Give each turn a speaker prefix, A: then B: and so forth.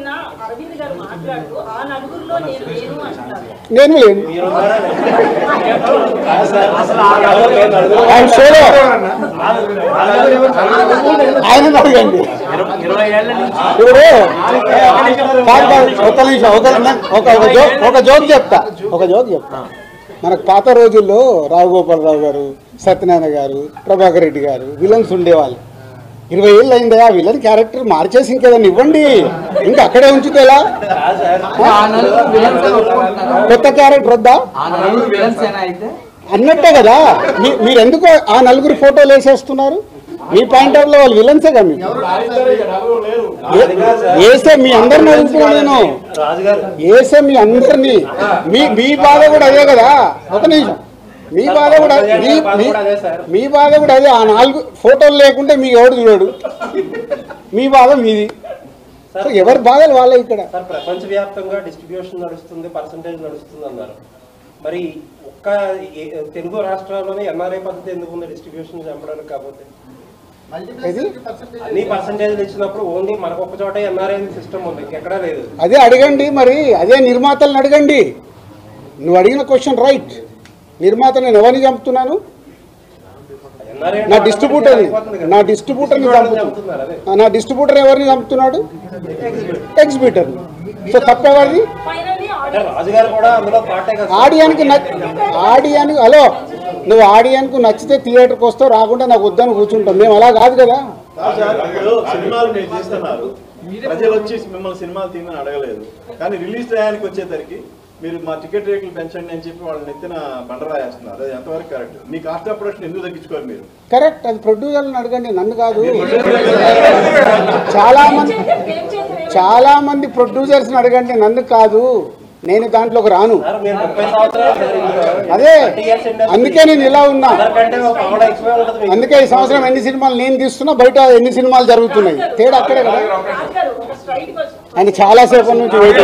A: నిన్న అరవింద్ గారు మాట్లాడుతూ ఆ నలుగురిలో నేను అంటారు.
B: నేను లేను. ఆయన అడగండి. ఇప్పుడు ఒక జోక్ చెప్తా. మనకు పాత రోజుల్లో రావుగోపాలరావు గారు, సత్యనారాయణ గారు, ప్రభాకర్ రెడ్డి గారు విలన్స్ ఉండేవాళ్ళు. 20 ఏళ్ళు అయిందా ఆ విలన్ క్యారెక్టర్ మార్చేసి ఇంకేదన్నా ఇవ్వండి, ఇంకా అక్కడే ఉంచితే ఎలా? కొత్త క్యారెక్టర్ వద్దా అన్నట్టే కదా. మీరు ఎందుకు ఆ నలుగురు ఫోటోలు వేసేస్తున్నారు? మీ పాయింట్ ఆఫ్ లో వాళ్ళు విలన్సే కదా. వేసే మీ అందరిని అడుగుతున్నాను నేను, వేసే మీ అందరినీ. మీ బాధ కూడా అదే కదా. ఒక నిమిషం, మీ బాధ కూడా అదే. ఆ 4 ఫోటోలు లేకుంటే మీకు ఎవడు చూడడు. మీ బాధ మీది. ఎవరి బాధలు వాళ్ళే. ఇక్కడ
C: ప్రపంచవ్యాప్తంగా డిస్ట్రిబ్యూషన్ నడుస్తుంది, పర్సంటేజ్ నడుస్తుంది అన్నారు. మరి ఒక్క తెలుగు రాష్ట్రాల్లోనే ఎన్ఆర్ఐ పద్ధతి ఎందుకు ఉంది డిస్ట్రిబ్యూషన్ చంపడానికి? కాకపోతే అన్ని పర్సంటేజ్ ఇచ్చినప్పుడు ఓన్లీ మనకు ఒక్క చోట ఎన్ఆర్ఐ సిస్టమ్ ఉంది, ఎక్కడా లేదు.
B: అదే అడగండి మరి, అదే నిర్మాతలను అడగండి. నువ్వు అడిగిన క్వశ్చన్ రైట్. నిర్మాత నేను ఎవరిని చంపుతున్నాను? నా డిస్ట్రిబ్యూటర్ ఎవరిని చంపుతున్నాడు? ఎగ్జిబిటర్. సో తప్పెవరిది? ఆడియన్కి హలో, నువ్వు ఆడియన్కు నచ్చితే థియేటర్కి వస్తావు, రాకుండా నాకు వద్దని కూర్చుంటాం. మేము అలా కాదు కదా.
D: సినిమాలు మీరు చేస్తున్నారు, ప్రజలు వచ్చి మిమ్మల్ని సినిమాలు తీయమని అడగలేదు, కానీ రిలీజ్ టయానికి వచ్చేసరికి మీరు మా టికెట్ రేట్లు పెంచండి అని చెప్పి వాళ్ళని ఎత్తిన బండరాయేస్తున్నారు. అది ఎంతవరకు correct? Me cost of production ఎందుకు తగ్గించుకోరు మీరు?
B: కరెక్ట్, అది ప్రొడ్యూసర్లను అడగండి, నన్ను కాదు. చాలా మంది ప్రొడ్యూసర్స్ని అడగండి, నన్ను కాదు. నేను దాంట్లోకి రాను. అదే అందుకే నేను ఇలా ఉన్నా. అందుకే ఈ సంవత్సరం ఎన్ని సినిమాలు నేను తీస్తున్నా, బయట ఎన్ని సినిమాలు జరుగుతున్నాయి, తేడా అక్కడే కదా. ఆయన చాలాసేపు నుంచి వెయిట్